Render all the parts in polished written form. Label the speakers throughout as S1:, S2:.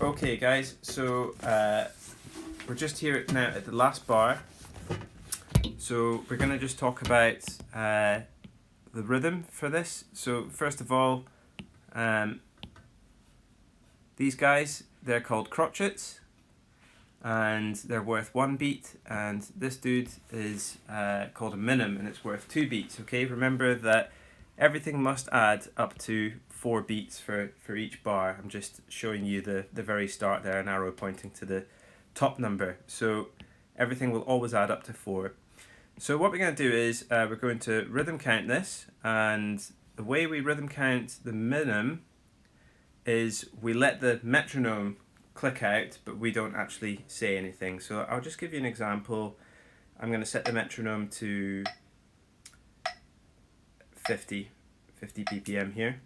S1: Okay guys, so we're just here now at the last bar. So we're going to just talk about the rhythm for this. So first of all, these guys, they're called crotchets and they're worth 1 beat, and this dude is called a minim and it's worth 2 beats. Okay, remember that everything must add up to 4 beats for each bar. I'm just showing you the very start there, an arrow pointing to the top number. So everything will always add up to 4. So what we're going to do is we're going to rhythm count this, and the way we rhythm count the minim is we let the metronome click out, but we don't actually say anything. So I'll just give you an example. I'm going to set the metronome to 50 BPM here.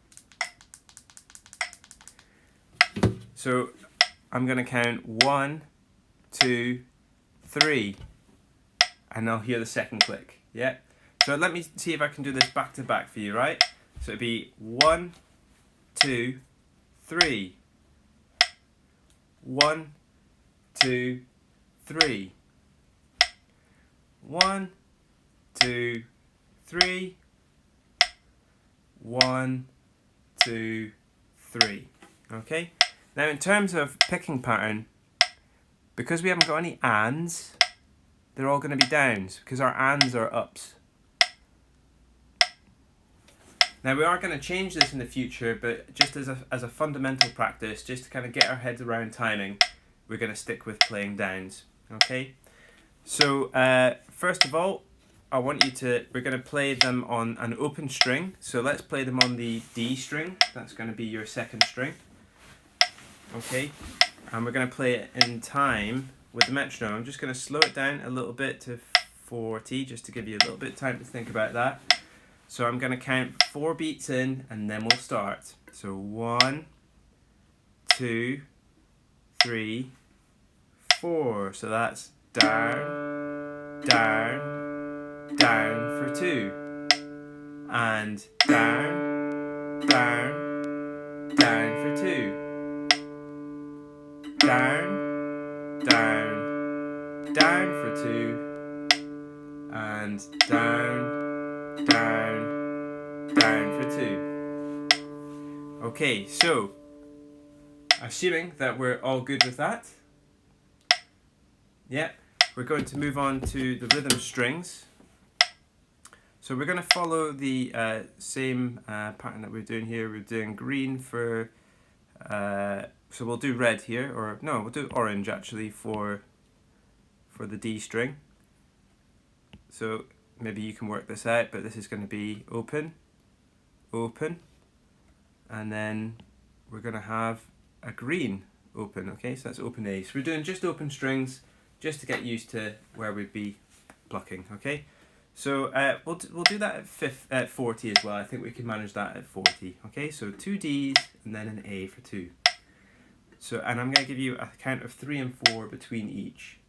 S1: So I'm going to count 1, 2, 3, and I'll hear the second click. Yeah. So let me see if I can do this back to back for you, right? So it'd be 1, 2, 3. 1, 2, 3. 1, 2, 3. 1, 2, 3. Okay. Now in terms of picking pattern, because we haven't got any ands, they're all going to be downs because our ands are ups. Now we are going to change this in the future, but just as a fundamental practice, just to kind of get our heads around timing, we're going to stick with playing downs. Okay. So first of all, we're going to play them on an open string. So let's play them on the D string. That's going to be your second string. Okay. And we're going to play it in time with the metronome. I'm just going to slow it down a little bit to 40, just to give you a little bit of time to think about that. So I'm going to count 4 beats in, and then we'll start. So 1, 2, 3, 4. So that's down, down, down for 2. And down, down, down for 2. Down, down, down for 2. And down, down, down for 2. Okay, so assuming that we're all good with that, yeah, we're going to move on to the rhythm strings. So we're going to follow the same pattern that we're doing here. We're doing green for, so we'll do red here, or no, we'll do orange actually for the D string. So maybe you can work this out, but this is going to be open, open, and then we're going to have a green open. Okay, so that's open A. So we're doing just open strings, just to get used to where we'd be plucking. Okay, so we'll do that at 40 as well. I think we can manage that at 40. Okay, so 2 Ds and then an A for 2. So, and I'm going to give you a count of 3 and 4 between each.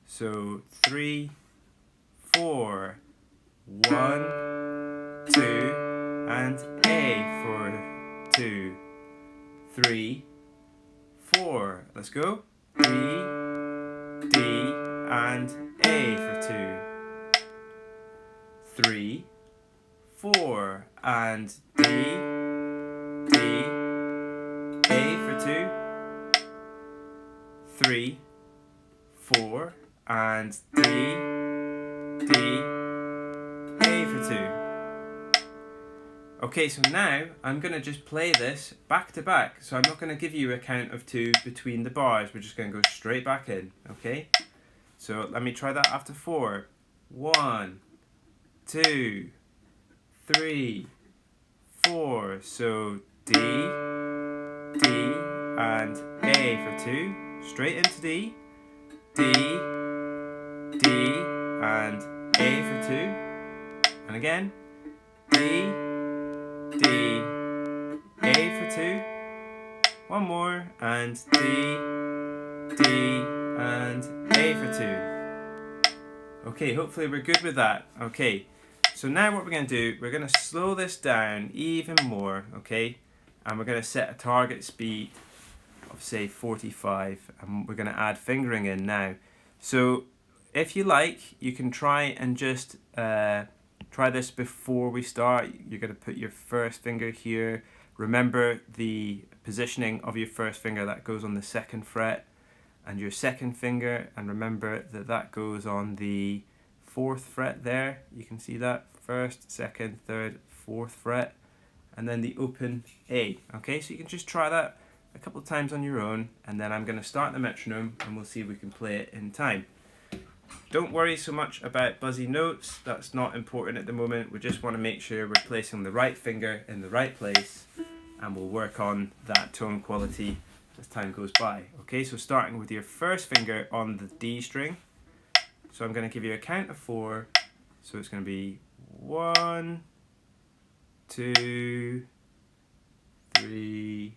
S1: So 3, 4, 1, 2, and A for 2, 3, 4. Let's go. D, D, and A for 2. 3, 4, and D, D, A for 2. 3, 4, and D, D, A for 2. Okay, so now I'm going to just play this back to back. So I'm not going to give you a count of 2 between the bars. We're just going to go straight back in. Okay? So let me try that after 4. 1, 2, 3, 4. So D, D, and A for 2. Straight into D, D, D, and A for 2. And again, D, D, A for 2. One more, and D, D, and A for 2. Okay, hopefully we're good with that. Okay, so now what we're going to do, we're going to slow this down even more, okay? And we're going to set a target speed of of say 45, and we're going to add fingering in now. So if you like, you can try and just try this before we start. You're going to put your first finger here. Remember the positioning of your first finger, that goes on the 2nd fret, and your second finger, and remember that that goes on the 4th fret there. You can see that, 1st, 2nd, 3rd, 4th fret, and then the open A. Okay, so you can just try that a couple of times on your own, and then I'm going to start the metronome and we'll see if we can play it in time. Don't worry so much about buzzy notes, that's not important at the moment. We just want to make sure we're placing the right finger in the right place, and we'll work on that tone quality as time goes by. Okay, so starting with your first finger on the D string. So I'm going to give you a count of 4. So it's going to be 1, 2, 3,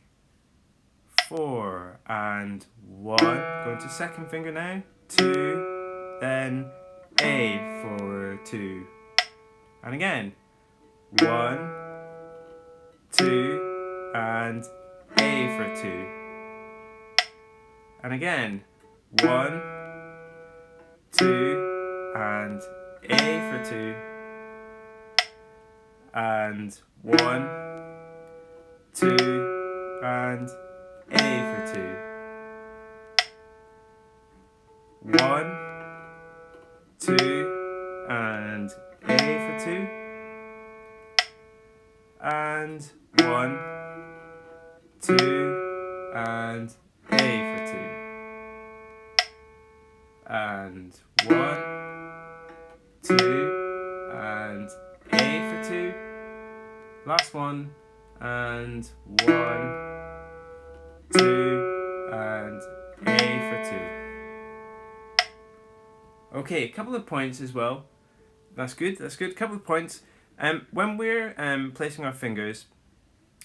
S1: 4, and 1. Going to second finger now. 2, then A for 2. And again. 1, 2, and A for 2. And again. 1, 2, and A for 2. And 1, 2, and A for 2. 1, 2, and A for 2. And 1, 2, and A for 2. And 1, 2, and A for 2. Last one, and 1, 2, and A for 2. Okay, a couple of points as well. That's good, that's good. Couple of points. When we're placing our fingers,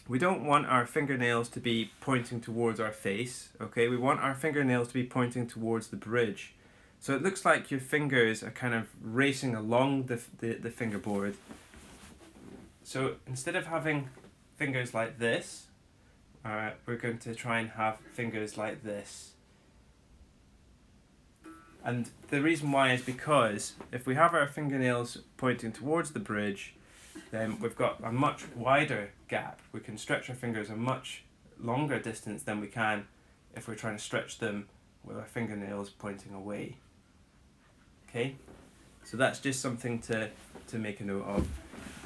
S1: we don't want our fingernails to be pointing towards our face, okay? We want our fingernails to be pointing towards the bridge. So it looks like your fingers are kind of racing along the fingerboard. So instead of having fingers like this, we're going to try and have fingers like this. And the reason why is because if we have our fingernails pointing towards the bridge, then we've got a much wider gap. We can stretch our fingers a much longer distance than we can if we're trying to stretch them with our fingernails pointing away. Okay, so that's just something to make a note of.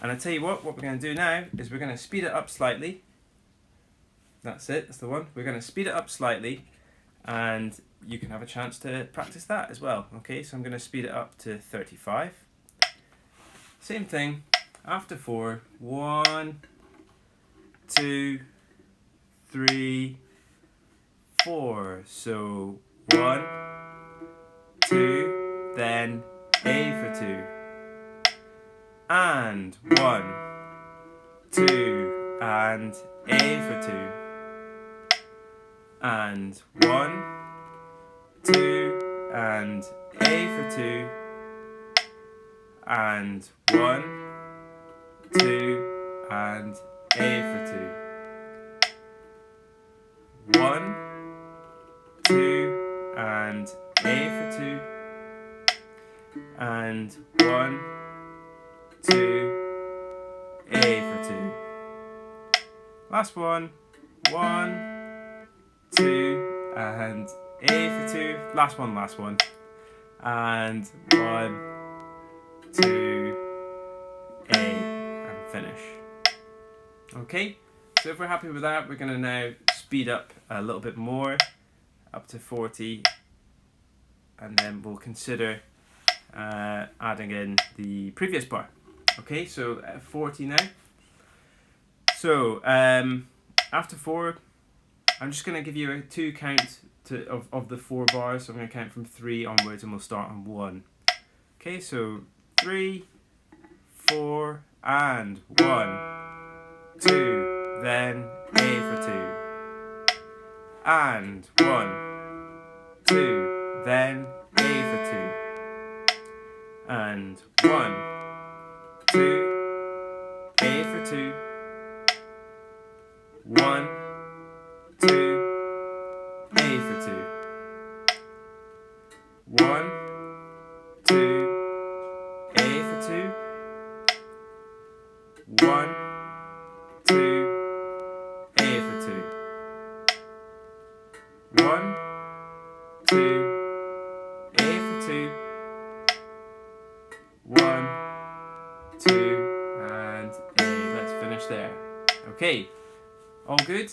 S1: And I tell you what we're going to do now is we're going to speed it up slightly. That's it, that's the one. We're going to speed it up slightly, and you can have a chance to practice that as well. Okay, so I'm going to speed it up to 35. Same thing, after 4, 1, 2, 3, 4. So 1, 2, then A for 2. And 1, 2, and A for 2. And 1, 2, and A for 2. And 1, 2, and A for 2. 1, 2, and A for 2. And 1, 2, A for 2. Last one. 1, 2, and A for 2. Last one. And 1, 2, A, and finish. Okay, so if we're happy with that, we're going to now speed up a little bit more, up to 40, and then we'll consider adding in the previous bar. Okay, so 40 now. So after 4, I'm just going to give you a 2 count of the 4 bars. So I'm going to count from 3 onwards, and we'll start on 1. Okay, so 3, 4, and 1, 2, then A for 2, and 1, 2, then A for 2, and 1, 2, A for 2, 1, 2, 2. 1, 2, A for 2. 1, 2, A for 2. 1, 2, A for 2. 1, 2, and A. Let's finish there. Okay, all good?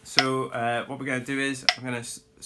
S1: So what we're going to do is I'm going to